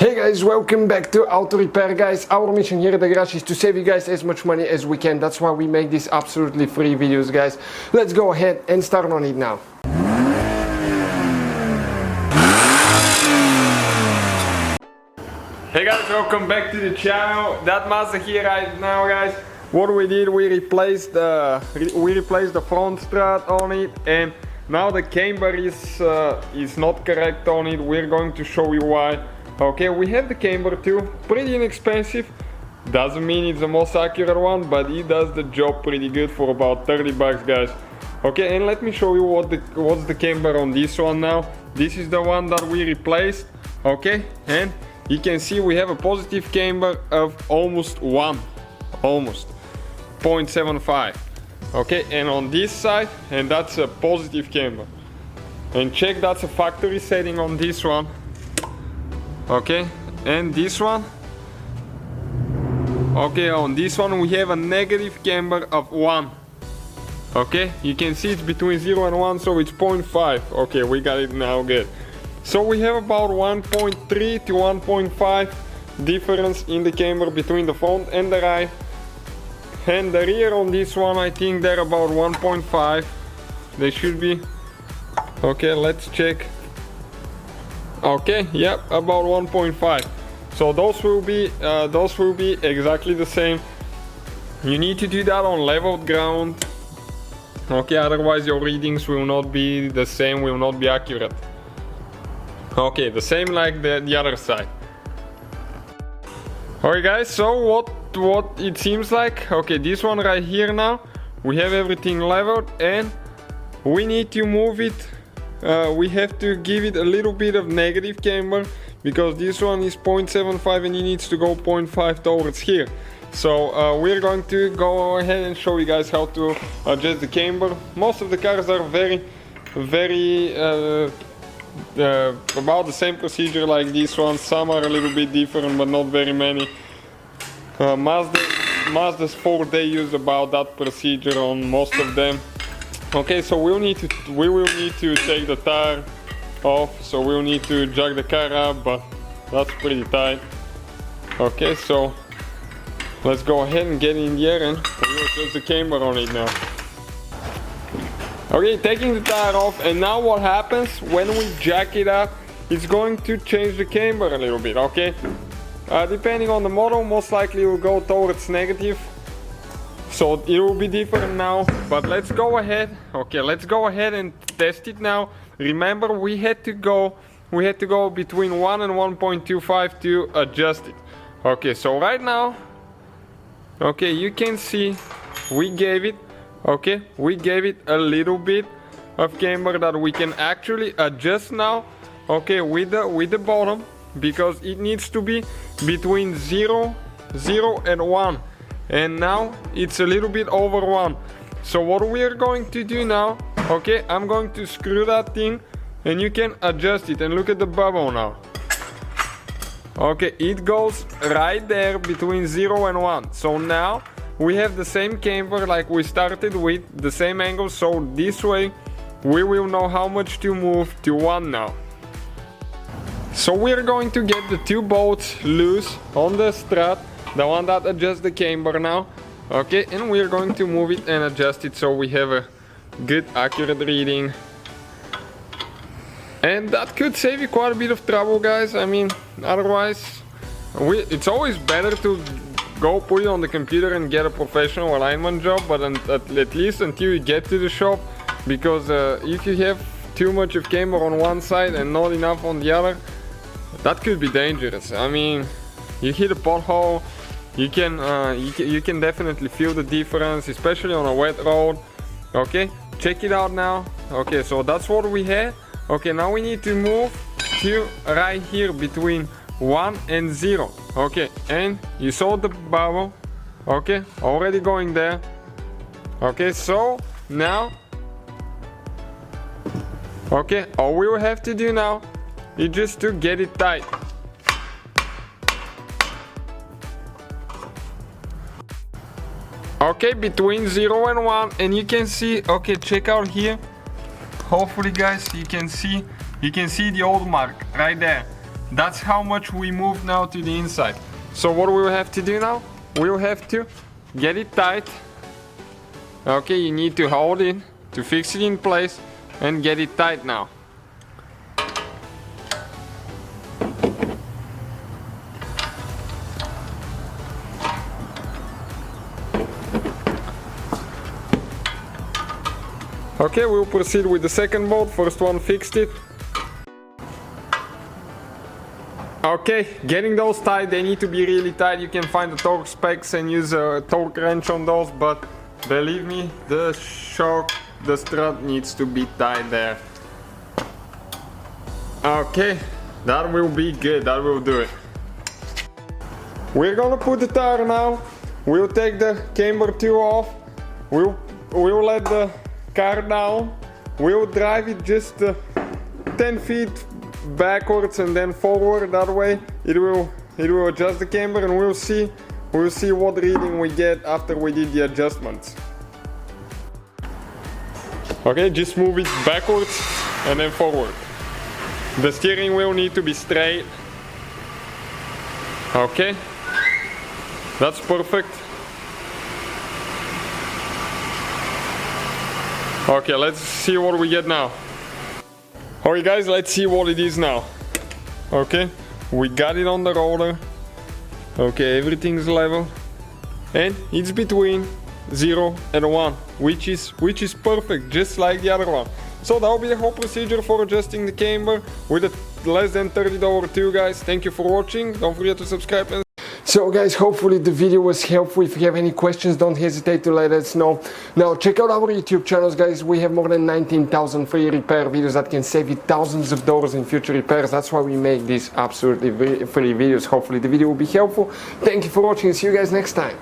Hey guys, welcome back to Auto Repair guys. Our mission here at the garage is to save you guys as much money as we can. That's why we make these absolutely free videos guys. Let's go ahead and start on it now. Hey guys, welcome back to the channel. That Mazda here right now guys. What we did, we replaced the front strut on it, and now the camber is not correct on it. We're going to show you why. Okay, we have the camber too, pretty inexpensive. Doesn't mean it's the most accurate one, but it does the job pretty good for about 30 bucks guys. Okay, and let me show you what's the camber on this one now. This is the one that we replaced. Okay, and you can see we have a positive camber of almost 0.75. Okay, and on this side, and that's a positive camber. And check, that's a factory setting on this one. Okay, and this one, okay, on this one we have a negative camber of 1. Okay, you can see it's between 0 and 1, so it's 0.5. Okay, we got it now, good. So we have about 1.3 to 1.5 difference in the camber between the front and the right. And the rear on this one, I think they're about 1.5. They should be. Okay, let's check. Okay, yep, about 1.5. So those will be exactly the same. You need to do that on leveled ground. Okay, otherwise your readings will not be the same, will not be accurate. Okay, the same like the other side. Alright guys, so what it seems like, okay, this one right here now, we have everything leveled and we need to move it. We have to give it a little bit of negative camber because this one is 0.75 and it needs to go 0.5 towards here. So we're going to go ahead and show you guys how to adjust the camber. Most of the cars are very about the same procedure like this one. Some are a little bit different, but not very many. Mazda's 4, they use about that procedure on most of them. Okay, so we will need to take the tire off, so we'll need to jack the car up, but that's pretty tight. Okay, so let's go ahead and get in here and we'll adjust the camber on it now. Okay, taking the tire off, and now what happens when we jack it up, it's going to change the camber a little bit, okay? Depending on the model, most likely it will go towards negative. So it will be different now, but let's go ahead. Okay, let's go ahead and test it now. Remember, we had to go between 1 and 1.25 to adjust it. Okay, so right now, okay, you can see we gave it a little bit of camber that we can actually adjust now. Okay, with the bottom, because it needs to be between 0 and 1. And now it's a little bit over 1. So what we are going to do now, okay, I'm going to screw that thing and you can adjust it, and look at the bubble now. Okay, it goes right there between 0 and 1. So now we have the same camber like we started with, the same angle, so this way we will know how much to move to 1 now. So we're going to get the 2 bolts loose on the strut, the one that adjusts the camber now. Okay, and we're going to move it and adjust it so we have a good accurate reading. And that could save you quite a bit of trouble guys. I mean, otherwise it's always better to go put it on the computer and get a professional alignment job, but at least until you get to the shop, because if you have too much of camber on one side and not enough on the other, that could be dangerous. I mean, you hit a pothole, you can definitely feel the difference, especially on a wet road. Okay, check it out now. Okay, so that's what we had. Okay, now we need to move to right here between 1 and 0. Okay, and you saw the bubble. Okay, already going there. Okay, so now, okay, all we will have to do now is just to get it tight. Okay, between 0 and 1, and you can see, okay, check out here. Hopefully guys, you can see the old mark right there. That's how much we move now to the inside. So what we will have to do now, we will have to get it tight. Okay, you need to hold it to fix it in place and get it tight now. Okay, we'll proceed with the second bolt. First one fixed it. Okay, getting those tight, they need to be really tight. You can find the torque specs and use a torque wrench on those, but believe me, the shock, the strut needs to be tight there. Okay, that will be good, that will do it. We're gonna put the tire now. We'll take the camber 2 off. We'll let the car down. We'll drive it just 10 feet backwards and then forward. That way it will adjust the camber, and we'll see what reading we get after we did the adjustments. Okay, just move it backwards and then forward. The steering wheel needs to be straight. Okay, that's perfect. Okay, let's see what we get now. Alright guys, let's see what it is now. Okay, we got it on the rotor. Okay, everything's level. And it's between 0 and 1, which is perfect, just like the other one. So that will be the whole procedure for adjusting the camber with a less than $30 tool, guys. Thank you for watching. Don't forget to subscribe. And so guys, hopefully the video was helpful. If you have any questions, don't hesitate to let us know. Now check out our YouTube channels, guys. We have more than 19,000 free repair videos that can save you thousands of dollars in future repairs. That's why we make these absolutely free videos. Hopefully the video will be helpful. Thank you for watching. See you guys next time.